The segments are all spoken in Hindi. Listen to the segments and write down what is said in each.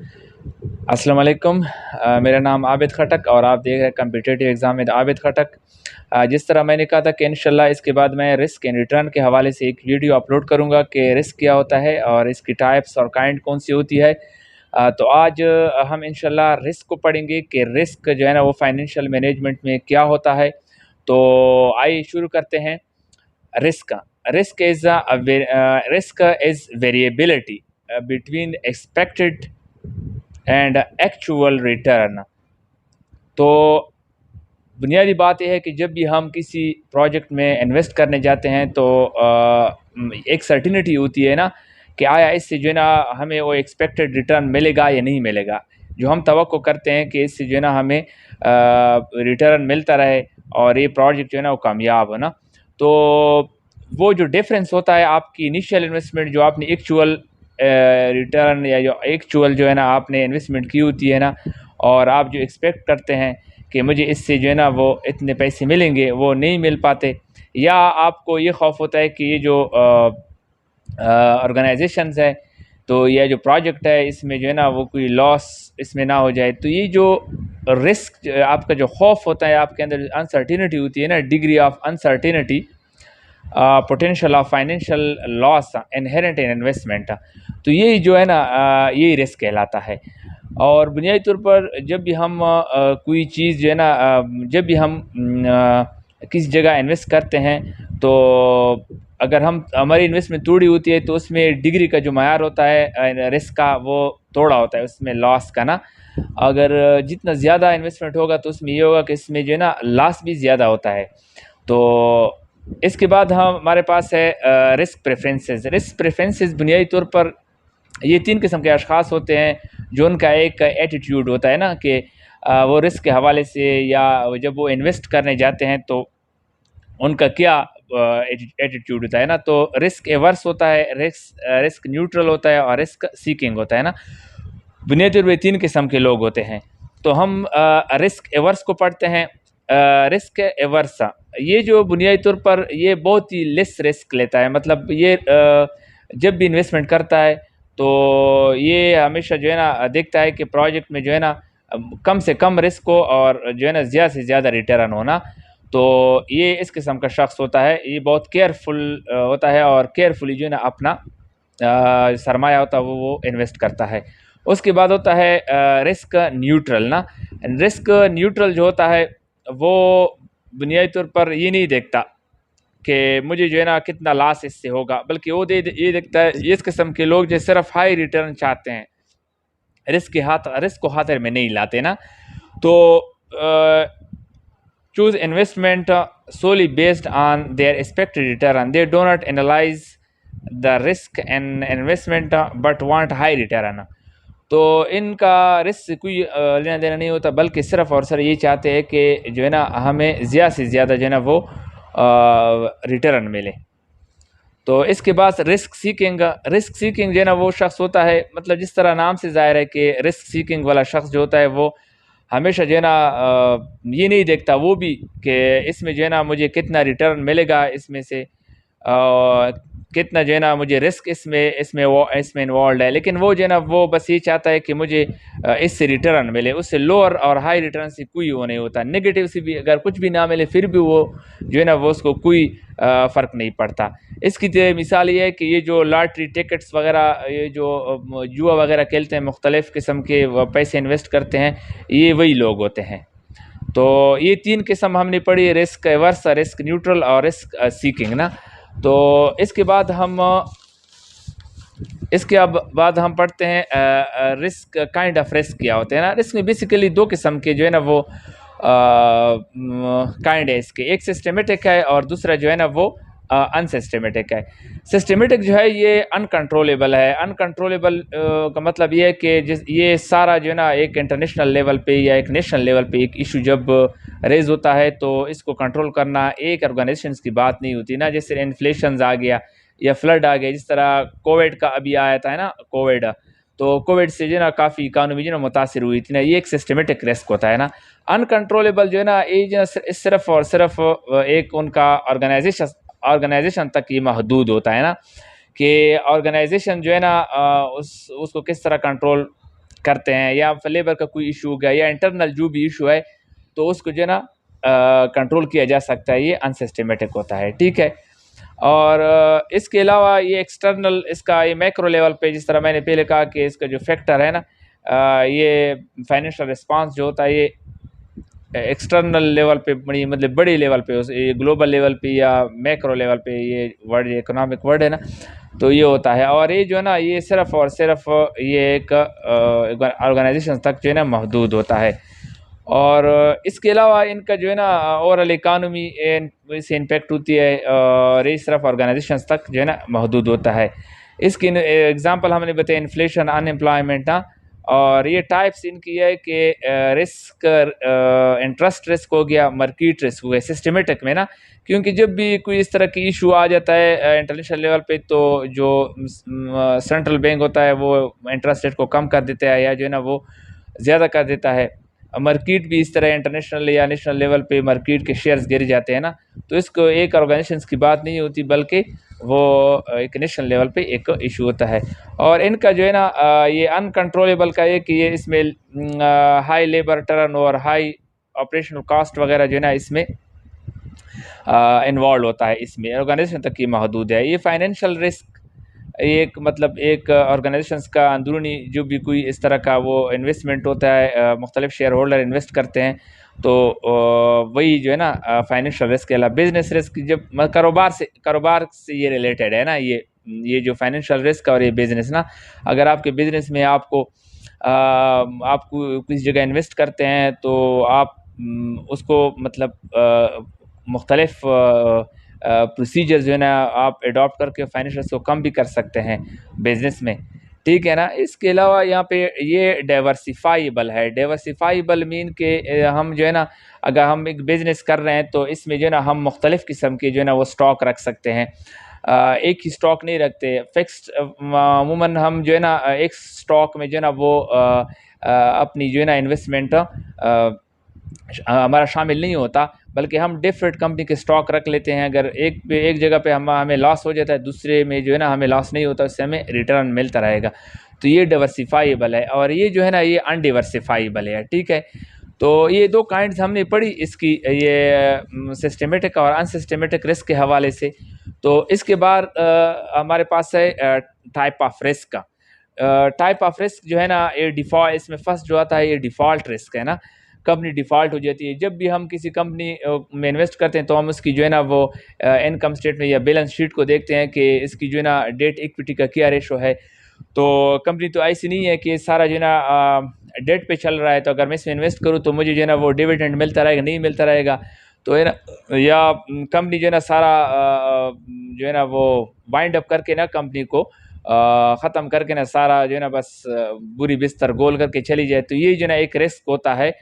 अस्सलाम वालेकुम। मेरा नाम आबिद खटक और आप देख रहे हैं कम्पिटिटिव एग्ज़ाम विद आबिद खटक। जिस तरह मैंने कहा था कि इंशाल्लाह इसके बाद मैं रिस्क एंड रिटर्न के हवाले से एक वीडियो अपलोड करूंगा कि रिस्क क्या होता है और इसकी टाइप्स और काइंड कौन सी होती है। तो आज हम इंशाल्लाह रिस्क को पढ़ेंगे कि रिस्क जो है ना वो फाइनेंशियल मैनेजमेंट में क्या होता है। तो आइए शुरू करते हैं। Risk risk is risk is variability between expected and actual return. तो बुनियादी बात यह है कि जब भी हम किसी प्रोजेक्ट में इन्वेस्ट करने जाते हैं तो एक सर्टिनिटी होती है ना कि आया इससे जो है ना हमें वो एक्सपेक्टेड रिटर्न मिलेगा या नहीं मिलेगा। जो हम तवक्को करते हैं कि इससे जो है ना हमें रिटर्न मिलता रहे और ये प्रोजेक्ट जो है ना वो कामयाब हो ना। तो वो जो डिफरेंस होता है आपकी इनिशियल इन्वेस्टमेंट जो आपने एक्चुअल रिटर्न या जो एक्चुअल जो है ना आपने इन्वेस्टमेंट की होती है ना, और आप जो एक्सपेक्ट करते हैं कि मुझे इससे जो है ना वो इतने पैसे मिलेंगे, वो नहीं मिल पाते। या आपको ये खौफ होता है कि ये जो ऑर्गेनाइजेशंस है तो यह जो प्रोजेक्ट है इसमें जो है ना वो कोई लॉस इसमें ना हो जाए। तो ये जो रिस्क आपका जो खौफ होता है, आपके अंदर अनसर्टिनिटी होती है ना, degree of uncertainty, potential of financial loss inherent in investment, तो ये जो है ना यही रिस्क कहलाता है। और बुनियादी तौर पर जब भी हम कोई चीज़ जो है ना जब भी हम किसी जगह इन्वेस्ट करते हैं तो अगर हम हमारी इन्वेस्टमेंट थोड़ी होती है तो उसमें डिग्री का जो मायार होता है रिस्क का वो थोड़ा होता है, उसमें लॉस का ना। अगर जितना ज़्यादा इन्वेस्टमेंट होगा तो उसमें ये होगा कि इसमें जो है ना लॉस भी ज़्यादा होता है। तो इसके बाद हमारे पास है रिस्क प्रेफरेंसेस। रिस्क प्रेफरेंसेस बुनियादी तौर पर ये 3 किस्म के अशख़ास होते हैं जो उनका एक एटीट्यूड होता है ना कि वो रिस्क के हवाले से या जब वो इन्वेस्ट करने जाते हैं तो उनका क्या एटीट्यूड होता है ना। तो रिस्क एवर्स होता है, रिस्क न्यूट्रल होता है और रिस्क सीकिंग होता है ना। बुनियादी तौर पर 3 किस्म के लोग होते हैं। तो हम रिस्क एवर्स को पढ़ते हैं। रिस्क एवर्स ये जो बुनियादी तौर पर ये बहुत ही लेस रिस्क लेता है, मतलब ये जब भी इन्वेस्टमेंट करता है तो ये हमेशा जो है ना देखता है कि प्रोजेक्ट में जो है ना कम से कम रिस्क हो और जो है ना ज़्यादा से ज़्यादा रिटर्न होना। तो ये इस किस्म का शख्स होता है, ये बहुत केयरफुल होता है और केयरफुली जो है ना अपना सरमाया होता है वो इन्वेस्ट करता है। उसके बाद होता है रिस्क न्यूट्रल ना। रिस्क न्यूट्रल जो होता है वो बुनियादी तौर पर ये नहीं देखता कि मुझे जो है ना कितना लॉस इससे होगा, बल्कि वो ये देखता है, इस किस्म के लोग जो सिर्फ हाई रिटर्न चाहते हैं, रिस्क को हाथ में नहीं लाते ना। तो choose investment solely based on their expected return. They do not analyze the risk and investment but want high return. तो इनका रिस्क से कोई लेना देना नहीं होता, बल्कि सिर्फ और सिर्फ ये चाहते हैं कि जो है ना हमें ज़्यादा से ज़्यादा जो है ना वो रिटर्न मिले। तो इसके बाद रिस्क सीकिंग जो है ना वो शख्स होता है, मतलब जिस तरह नाम से ज़ाहिर है कि रिस्क सीकिंग वाला शख्स जो होता है वो हमेशा जो है ना ये नहीं देखता वो भी कि इसमें जो है ना मुझे कितना रिटर्न मिलेगा, इसमें से कितना जो है ना मुझे रिस्क इसमें इन्वॉल्व है, लेकिन वो जो है ना वो बस ये चाहता है कि मुझे इससे रिटर्न मिले। उससे लोअर और हाई रिटर्न से कोई वो नहीं होता, नेगेटिव से भी अगर कुछ भी ना मिले फिर भी वो जो है ना वो उसको कोई फ़र्क नहीं पड़ता। इसकी मिसाल ये है कि ये जो लॉटरी टिकट्स वगैरह, ये जो जुआ वगैरह खेलते हैं, मुख्तलिफ़ किस्म के पैसे इन्वेस्ट करते हैं, ये वही लोग होते हैं। तो ये 3 किस्म हमने पढ़ी, रिस्क एवर्स, रिस्क न्यूट्रल और रिस्क सीकिंग ना। तो इसके बाद हम पढ़ते हैं रिस्क काइंड ऑफ रिस्क क्या होते हैं ना। रिस्क में बेसिकली 2 किस्म के जो है ना वो काइंड है इसके, एक सिस्टमेटिक है और दूसरा जो है ना वो अनसिस्टमेटिक है। सिस्टमेटिक जो है ये अनकंट्रोलेबल है। अनकंट्रोलेबल का मतलब ये है कि ये सारा जो है ना एक इंटरनेशनल लेवल पे या एक नेशनल लेवल पे एक इशू जब रेज होता है तो इसको कंट्रोल करना एक ऑर्गेनाइजेशन की बात नहीं होती ना। जैसे इन्फ्लेशन आ गया या फ्लड आ गया, जिस तरह कोविड का अभी आया था ना कोविड, तो कोविड से जो है ना काफ़ी इकानमी जो है ना मुतासिर हुई थी ना, ये एक सिस्टमेटिक रिस्क होता है ना। अनकंट्रोलेबल जो है ना ये जो सिर्फ और सिर्फ एक उनका ऑर्गेनाइजेशन तक ये महदूद होता है ना, कि ऑर्गेनाइजेशन जो है ना उसको किस तरह कंट्रोल करते हैं, या लेबर का कोई इशू हो गया या इंटरनल जो भी इशू है तो उसको जो है ना कंट्रोल किया जा सकता है। ये अनसिस्टमेटिक होता है, ठीक है। और इसके अलावा ये एक्सटर्नल, इसका ये मैक्रो लेवल पे, जिस तरह मैंने पहले कहा कि इसका जो फैक्टर है ना, ये फाइनेंशियल रिस्पांस जो होता है ये एक्सटर्नल लेवल पे बड़ी मतलब बड़ी लेवल पे, ये ग्लोबल लेवल पे या मैक्रो लेवल पे, ये वर्ड इकोनॉमिक वर्ड है ना, तो ये होता है। और ये जो है ना ये सिर्फ और सिर्फ ये एक ऑर्गेनाइजेशन तक जो है ना महदूद होता है। और इसके अलावा इनका जो है ना ओवरऑल इकानमी से इम्पेक्ट होती है, और ये सिर्फ ऑर्गेनाइजेशन तक जो है ना महदूद होता है। इसकी एग्जांपल हमने बताया इन्फ्लेशन, अनएम्प्लॉयमेंट ना। और ये टाइप्स इनकी है कि रिस्क, इंटरेस्ट रिस्क हो गया, मार्केट रिस्क हो गया सिस्टमेटिक में ना, क्योंकि जब भी कोई इस तरह की इशू आ जाता है इंटरनेशनल लेवल पे तो जो सेंट्रल बैंक होता है वो इंटरेस्ट रेट को कम कर देता है या जो है ना वो ज़्यादा कर देता है। मार्केट भी इस तरह इंटरनेशनल या नेशनल लेवल पे मार्केट के शेयर्स गिर जाते हैं ना, तो इसको एक ऑर्गेनाइजेशन की बात नहीं होती बल्कि वो एक नेशनल लेवल पे एक इशू होता है। और इनका जो है ना ये अनकंट्रोलेबल का है कि ये इसमें high labour turnover, high operational cost वगैरह जो है ना इसमें इन्वॉल्व होता है, इसमें ऑर्गेनाइजेशन तक की महदूद है। ये फाइनेंशियल रिस्क एक मतलब एक ऑर्गेनाइजेशंस का अंदरूनी जो भी कोई इस तरह का वो इन्वेस्टमेंट होता है, मुख्तलिफ शेयर होल्डर इन्वेस्ट करते हैं तो वही जो है ना फाइनेंशियल रिस्क कहला। बिजनेस रिस्क जब कारोबार से ये रिलेटेड है ना, ये जो फाइनेंशियल रिस्क और ये बिजनेस ना, अगर आपके बिजनेस में आपको किसी जगह इन्वेस्ट करते हैं तो आप उसको मतलब मुख्तलिफ प्रोसीजर जो है ना आप अडॉप्ट करके फाइनेंशियल को कम भी कर सकते हैं बिजनेस में, ठीक है ना। इसके अलावा यहाँ पे ये डाइवर्सिफाइबल है। डाइवर्सिफाइबल मीन के हम जो है ना अगर हम एक बिज़नेस कर रहे हैं तो इसमें जो है ना हम मुख्तलिफ़ किस्म के जो है ना वो स्टॉक रख सकते हैं, एक ही स्टॉक नहीं रखते फिक्स्ड। अमूमन हम जो है ना एक स्टॉक में जो है ना वो अपनी जो है ना इन्वेस्टमेंट हमारा शामिल नहीं होता, बल्कि हम डिफरेंट कंपनी के स्टॉक रख लेते हैं। अगर एक जगह पे हमें लॉस हो जाता है, दूसरे में जो है ना हमें लॉस नहीं होता, उससे हमें रिटर्न मिलता रहेगा। तो ये डाइवर्सिफाइबल है और ये जो है ना ये अनडिवर्सिफाइबल है, ठीक है। तो ये दो काइंड्स हमने पढ़ी इसकी, ये सिस्टमेटिक और अनसिस्टमेटिक रिस्क के हवाले से। तो इसके बाद हमारे पास है टाइप ऑफ रिस्क का। टाइप ऑफ रिस्क जो है ना ये डिफ़ॉल्ट, इसमें फर्स्ट जो आता है ये डिफ़ॉल्ट रिस्क है ना, कंपनी डिफ़ॉल्ट हो जाती है। जब भी हम किसी कंपनी में इन्वेस्ट करते हैं तो हम उसकी जो है ना वो इनकम स्टेटमेंट या बैलेंस शीट को देखते हैं कि इसकी जो है ना डेट इक्विटी का क्या रेशो है। तो कंपनी तो ऐसी नहीं है कि सारा जो है ना डेट पे चल रहा है, तो अगर मैं इसमें इन्वेस्ट करूँ तो मुझे जो है ना वो डिविडेंड मिलता रहेगा, नहीं मिलता रहेगा। तो है ना, या कंपनी जो है ना सारा जो है ना वो वाइंड अप करके ना कंपनी को ख़त्म करके ना सारा जो है ना बस बुरी बिस्तर गोल करके चली जाए, तो ये जो है ना एक रिस्क होता है।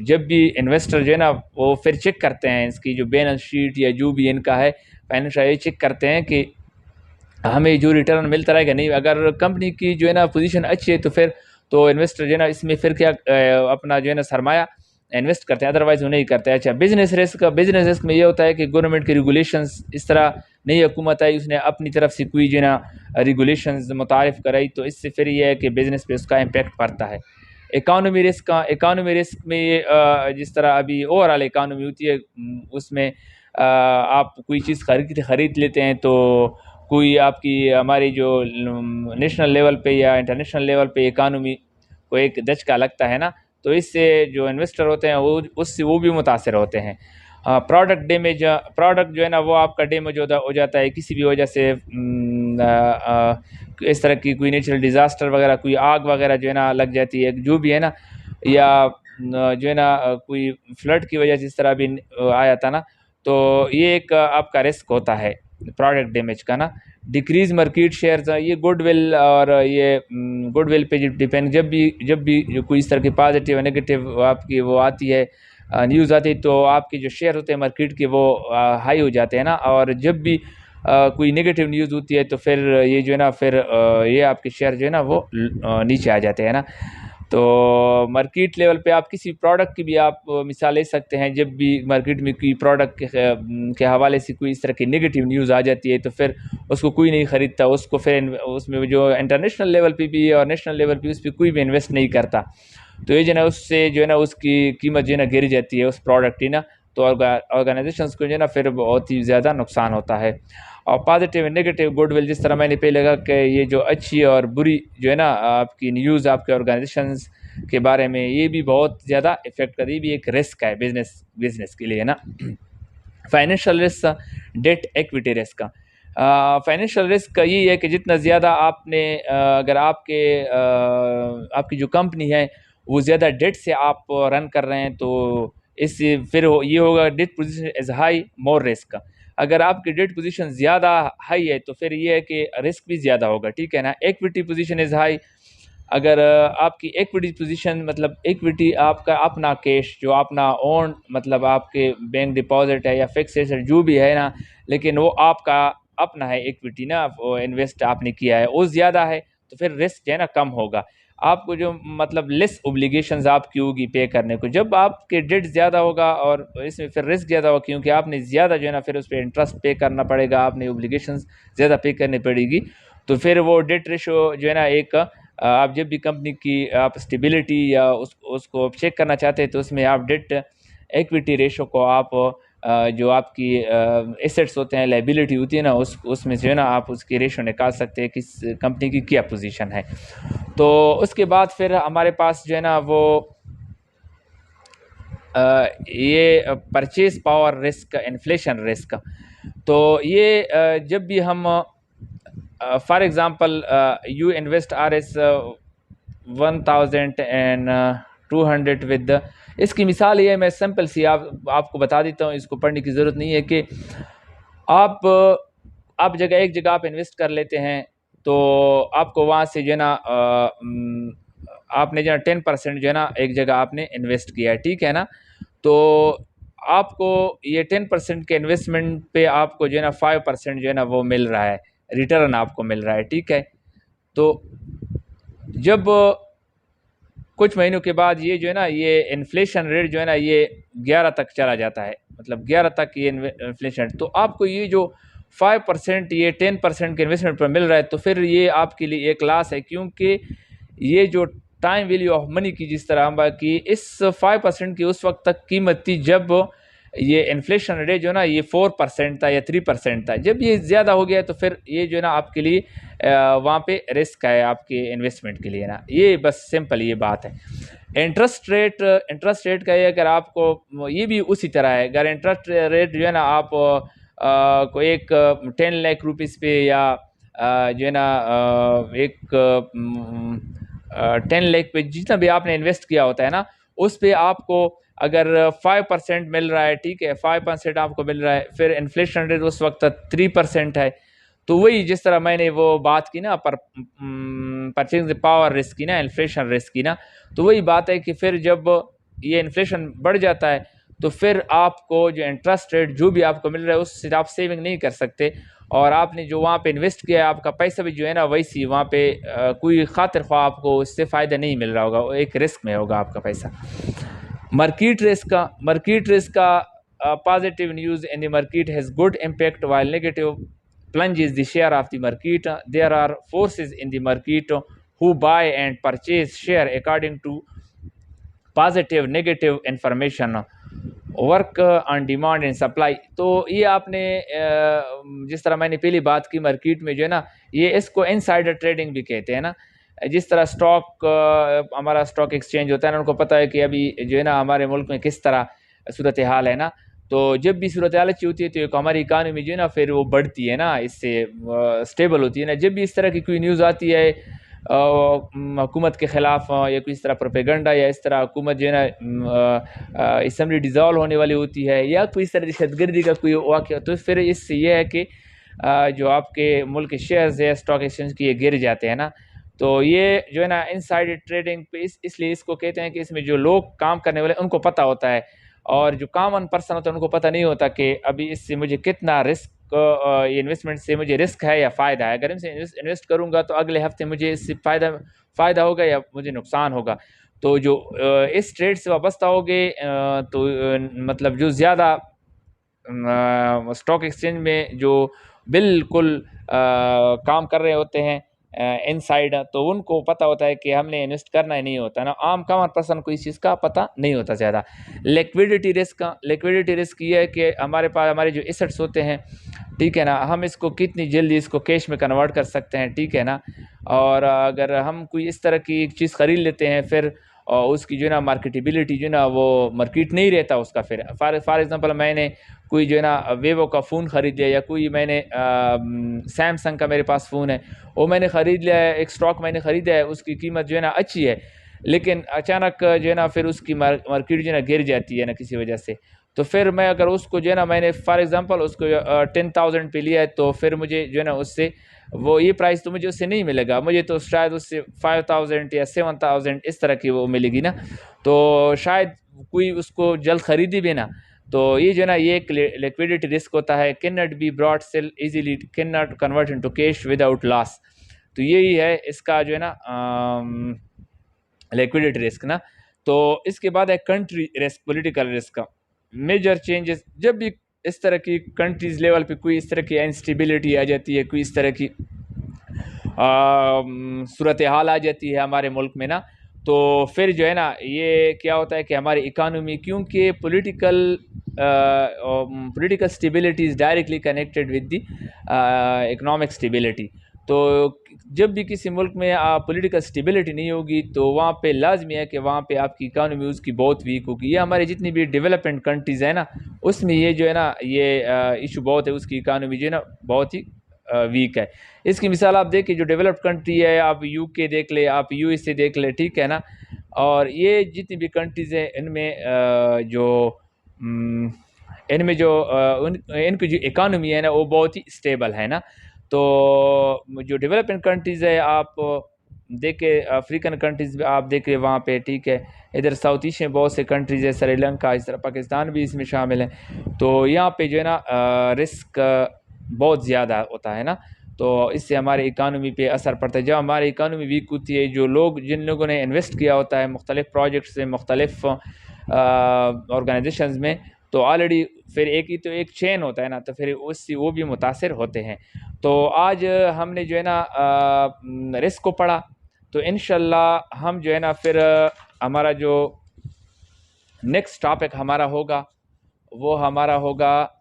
जब भी इन्वेस्टर जो है ना वो फिर चेक करते हैं इसकी जो बैलेंस शीट या जो भी इनका है फाइनेंशियल, ये चेक करते हैं कि हमें जो रिटर्न मिलता रहेगा नहीं। अगर कंपनी की जो है ना पोजीशन अच्छी है तो फिर तो इन्वेस्टर जो है ना इसमें फिर क्या अपना जो है ना सरमाया इन्वेस्ट करते हैं, अदरवाइज वो नहीं करते। अच्छा, बिजनेस रिस्क में ये होता है कि गवर्नमेंट के रेगुलेशंस इस तरह नई हुकूमत आई, उसने अपनी तरफ से कोई जो है ना रेगुलेशंस मुतारिफ कराई, तो इससे फिर ये है कि बिज़नेस पे उसका इम्पेक्ट पड़ता है। इकानमी रिस्क में ये जिस तरह अभी ओवरऑल इकानमी होती है उसमें आप कोई चीज़ ख़रीद लेते हैं तो कोई आपकी हमारी जो नेशनल लेवल पे या इंटरनेशनल लेवल पे इकानमी को एक दचका लगता है ना, तो इससे जो इन्वेस्टर होते हैं वो भी मुतासर होते हैं। प्रोडक्ट जो है ना वो आपका डैमेज हो जाता है किसी भी वजह से, इस तरह की कोई नेचुरल डिज़ास्टर वगैरह, कोई आग वगैरह जो है ना लग जाती है जो भी है ना, या जो है ना कोई फ्लड की वजह से इस तरह भी आया था ना, तो ये एक आपका रिस्क होता है प्रोडक्ट डैमेज का ना। डिक्रीज मार्केट शेयर्स, ये गुडविल और ये गुडविल पे डिपेंड, जब भी कोई इस तरह की पॉजिटिव नेगेटिव आपकी वो आती है न्यूज़ आती है तो आपके जो शेयर होते हैं मार्केट के वो हाई हो जाते हैं ना। और जब भी कोई नेगेटिव न्यूज़ होती है तो फिर ये जो है ना फिर ये आपके शेयर जो है ना वो नीचे आ जाते हैं ना। तो मार्केट लेवल पे आप किसी प्रोडक्ट की भी आप मिसाल ले सकते हैं। जब भी मार्केट में कोई प्रोडक्ट के हवाले से कोई इस तरह की नेगेटिव न्यूज़ आ जाती है तो फिर उसको कोई नहीं ख़रीदता, उसको फिर उसमें जो इंटरनेशनल लेवल पे भी और नेशनल लेवल पे उस पर कोई भी इन्वेस्ट नहीं करता। तो ये जो है ना उससे जो है ना उसकी कीमत जो है ना गिर जाती है उस प्रोडक्ट की ना। तो ऑर्गेनाइजेशंस को जो है ना फिर बहुत ही ज़्यादा नुकसान होता है। और पॉजिटिव नेगेटिव गुडविल, जिस तरह मैंने पहले कहा कि ये जो अच्छी और बुरी जो है ना आपकी न्यूज़ आपके ऑर्गेनाइजेशंस के बारे में, ये भी बहुत ज़्यादा इफेक्ट कर, ये भी एक रिस्क है बिजनेस के लिए, है ना। Financial risk, debt equity risk का फाइनेंशियल रिस्क का ये है कि जितना ज़्यादा आपने अगर आपकी जो कंपनी है वो ज़्यादा डेट से आप रन कर रहे हैं तो इससे फिर ये होगा debt position is high more risk. अगर आपकी डेट पोजीशन ज़्यादा हाई है तो फिर ये है कि रिस्क भी ज़्यादा होगा, ठीक है ना। इक्विटी पोजीशन इज़ हाई, अगर आपकी इक्विटी पोजीशन मतलब इक्विटी आपका अपना कैश जो अपना ओन मतलब आपके बैंक डिपॉजिट है या फिक्स एसेट जो भी है ना, लेकिन वो आपका अपना है इक्विटी ना, वो इन्वेस्ट आपने किया है वो ज़्यादा है तो फिर रिस्क जो है ना कम होगा। आपको जो मतलब लेस ओब्लिगेशंस आपकी होगी पे करने को। जब आपके डेट ज़्यादा होगा और इसमें फिर रिस्क ज़्यादा होगा क्योंकि आपने ज़्यादा जो है ना फिर उस पर इंटरेस्ट पे करना पड़ेगा, आपने ओब्लिगेशंस ज़्यादा पे करनी पड़ेगी। तो फिर वो डेट रेशो जो है ना एक आप जब भी कंपनी की आप स्टेबिलिटी या उसको चेक करना चाहते हैं तो उसमें आप डेट इक्विटी रेशो को आप जो आपकी एसेट्स होते हैं, लाइबिलिटी होती है ना, उसमें जो है ना आप उसकी रेशो निकाल सकते हैं किस कंपनी की क्या पोजीशन है। तो उसके बाद फिर हमारे पास जो है ना वो ये purchase power risk, inflation risk. तो ये जब भी हम for example you invest R S 1200 with, इसकी मिसाल ये है, मैं सिंपल सी आपको बता देता हूँ, इसको पढ़ने की ज़रूरत नहीं है कि आप एक जगह आप इन्वेस्ट कर लेते हैं तो आपको वहाँ से जो है ना आपने जो है 10% जो है ना एक जगह आपने इन्वेस्ट किया है, ठीक है ना। तो आपको ये 10% के इन्वेस्टमेंट पे आपको जो है ना 5% जो है ना वो मिल रहा है, रिटर्न आपको मिल रहा है, ठीक है। तो जब कुछ महीनों के बाद ये जो है ना ये इन्फ्लेशन रेट जो है ना ये 11 तक चला जाता है, मतलब 11 तक ये इन्फ्लेशन, तो आपको ये जो 5% ये 10% के इन्वेस्टमेंट पर मिल रहा है तो फिर ये आपके लिए एक लॉस है, क्योंकि ये जो टाइम वैल्यू ऑफ मनी की जिस तरह हम बात की, इस 5% की उस वक्त तक कीमत थी जब ये इन्फ्लेशन रेट जो है ना ये 4% था या 3% था। जब ये ज़्यादा हो गया तो फिर ये जो है ना आपके लिए वहाँ पे रिस्क है आपके इन्वेस्टमेंट के लिए ना। ये बस सिंपल ये बात है। इंटरेस्ट रेट का ये, अगर आपको ये भी उसी तरह है, अगर इंटरेस्ट रेट जो है ना आप को एक 10 लाख रुपीज़ पे या जो है ना एक 10 लाख पे जितना भी आपने इन्वेस्ट किया होता है ना, उस पे आपको अगर 5% मिल रहा है, ठीक है, 5% आपको मिल रहा है, फिर इन्फ्लेशन रेट उस वक्त 3% है। तो वही जिस तरह मैंने वो बात की ना परचेजिंग पावर रिस्क की ना, इन्फ्लेशन रिस्क की ना, तो वही बात है कि फिर जब ये इन्फ्लेशन बढ़ जाता है तो फिर आपको जो इंटरेस्ट रेट जो भी आपको मिल रहा है उससे आप सेविंग नहीं कर सकते, और आपने जो वहाँ पे इन्वेस्ट किया है आपका पैसा भी जो है ना वैसी वहाँ पे कोई खातिर ख्वाह आपको उससे फ़ायदा नहीं मिल रहा होगा, एक रिस्क में होगा आपका पैसा। मार्केट रिस्क का positive news in the market has good impact while negative plunges the share of the market. There are forces in the market who buy and purchase share according to positive negative information, work on demand and supply. तो ये आपने जिस तरह मैंने पहली बात की मार्केट में जो है ना ये इसको इनसाइडर ट्रेडिंग भी कहते हैं ना। जिस तरह हमारा स्टॉक एक्सचेंज होता है ना, उनको पता है कि अभी जो है ना हमारे मुल्क में किस तरह सूरत हाल है ना, तो जब भी सूरत हाल अच्छी होती है तो हमारी इकानमी जो है ना फिर वो बढ़ती है ना, इससे स्टेबल होती है ना। जब भी इस तरह की कोई न्यूज़ आती है हुकूमत के ख़िलाफ़ या कोई इस तरह प्रोपेगेंडा या इस तरह हुकूमत जो है ना असम्बली डिज़ॉल्व होने वाली होती है या कोई इस तरह दहशतगर्दी का कोई वाक़या, तो फिर इससे ये है कि जो आपके मुल्क के शेयर्स है स्टॉक एक्सचेंज की ये गिर जाते हैं ना। तो ये जो है ना इनसाइड ट्रेडिंग पे इसलिए इसको कहते हैं कि इसमें जो लोग काम करने वाले उनको पता होता है, और जो कॉमन पर्सन होता है उनको पता नहीं होता कि अभी इससे मुझे कितना रिस्क ये इन्वेस्टमेंट से मुझे रिस्क है या फ़ायदा है। अगर इनसे इन्वेस्ट करूँगा तो अगले हफ्ते मुझे इससे फ़ायदा होगा या मुझे नुकसान होगा। तो जो इस ट्रेड से वाबस्ता हो गए तो मतलब जो ज़्यादा स्टॉक एक्सचेंज में जो बिल्कुल काम कर रहे होते हैं इनसाइड, तो उनको पता होता है कि हमने इन्वेस्ट करना ही नहीं होता ना। आम कॉमन पर्सन को इस चीज़ का पता नहीं होता ज़्यादा। लिक्विडिटी रिस्क ये है कि हमारे पास हमारे जो एसेट्स होते हैं, ठीक है ना, हम इसको कितनी जल्दी इसको कैश में कन्वर्ट कर सकते हैं, ठीक है ना। और अगर हम कोई इस तरह की एक चीज़ ख़रीद लेते हैं फिर उसकी जो है ना मार्केटेबिलिटी जो है ना वो मार्केट नहीं रहता उसका। फिर फॉर एग्जांपल मैंने कोई जो है ना वीवो का फ़ोन ख़रीद लिया या कोई मैंने सैमसंग का मेरे पास फ़ोन है, वो मैंने ख़रीद लिया है, एक स्टॉक मैंने ख़रीदा है, उसकी कीमत जो है ना अच्छी है, लेकिन अचानक जो है ना फिर उसकी मार्केट जो है ना गिर जाती है ना किसी वजह से। तो फिर मैं अगर उसको जो है ना मैंने फॉर एग्जांपल उसको 10,000 पे लिया है, तो फिर मुझे जो है ना उससे वो ये प्राइस तो मुझे उससे नहीं मिलेगा, मुझे तो शायद उससे 5,000 या 7,000 इस तरह की वो मिलेगी ना। तो शायद कोई उसको जल्द ख़रीदी भी ना। तो ये जो है ना ये एक लिक्विडिटी रिस्क होता है। Can not be brought sell easily, can not convert into cash without loss. तो यही है इसका जो है ना लिक्विडिटी रिस्क ना। तो इसके बाद है कंट्री रिस्क, पॉलिटिकल रिस्क का। मेजर चेंजेस, जब भी इस तरह की कंट्रीज लेवल पे कोई इस तरह की इंस्टेबिलिटी आ जाती है, कोई इस तरह की सूरत हाल आ जाती है हमारे मुल्क में ना, तो फिर जो है ना ये क्या होता है कि हमारी इकानमी, क्योंकि political stability is directly connected with the economic stability. तो जब भी किसी मुल्क में पॉलिटिकल स्टेबिलिटी नहीं होगी तो वहाँ पे लाजमी है कि वहाँ पे आपकी इकानमी उसकी बहुत वीक होगी। ये हमारे जितनी भी डेवलपमेंट कंट्रीज़ है ना, उसमें ये जो है ना ये इशू बहुत है, उसकी इकानमी जो है ना बहुत ही वीक है। इसकी मिसाल आप देखिए, जो डेवलप्ड कंट्री है, आप यूके देख ले, आप यूएसए देख ले, ठीक है ना। और ये जितनी भी कंट्रीज़ हैं इनमें जो इनकी जो इकानमी है ना वो बहुत ही स्टेबल है ना। तो जो डेवलपिंग कंट्रीज़ है, आप देखे अफ्रीकन कंट्रीज़ आप देखे वहाँ पे, ठीक है, इधर साउथ ईस्ट में बहुत से कंट्रीज़ है, श्रीलंका, इस तरह पाकिस्तान भी इसमें शामिल है। तो यहाँ पे जो है ना रिस्क बहुत ज़्यादा होता है ना। तो इससे हमारे इकानमी पे असर पड़ता है। जब हमारी इकानमी वीक होती है, जो लोग जिन लोगों ने इन्वेस्ट किया होता है मुख्तलिफ़ प्रोजेक्ट्स में, मुख्तलिफ़ ऑर्गेनाइजेशंस में, तो ऑलरेडी फिर एक चेन होता है ना, तो फिर उससे वो भी मुतासिर होते हैं। तो आज हमने जो है ना रिस्क को पढ़ा, तो इंशाल्लाह हम जो है ना फिर हमारा जो नेक्स्ट टॉपिक हमारा होगा वो हमारा होगा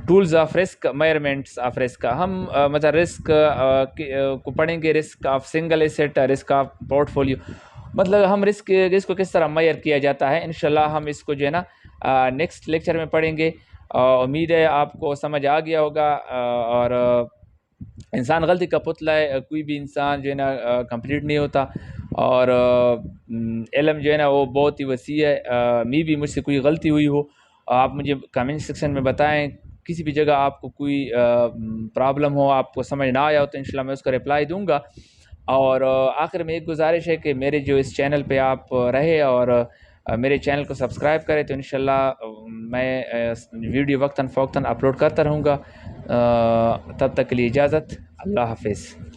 tools of risk, measurements of risk. हम मतलब रिस्क को पढ़ेंगे, risk of single asset, risk of portfolio, मतलब हम रिस्क को किस तरह मेजर किया जाता है। इंशाल्लाह हम इसको जो है ना नेक्स्ट लेक्चर में पढ़ेंगे। उम्मीद है आपको समझ आ गया होगा। और इंसान गलती का पुतला है, कोई भी इंसान जो है ना कंप्लीट नहीं होता। और इल्म जो है ना वो बहुत ही वसी है। मैं भी मुझसे कोई गलती हुई हो, आप मुझे कमेंट सेक्शन में बताएं। किसी भी जगह आपको कोई प्रॉब्लम हो, आपको समझ ना आया हो, तो इंशाल्लाह मैं उसका रिप्लाई दूंगा। और आखिर में एक गुजारिश है कि मेरे जो इस चैनल पे आप रहे और मेरे चैनल को सब्सक्राइब करें, तो इंशाल्लाह मैं वीडियो वक्तन फ़ौक्तन अपलोड करता रहूँगा। तब तक के लिए इजाज़त, अल्लाह हाफ़िज़।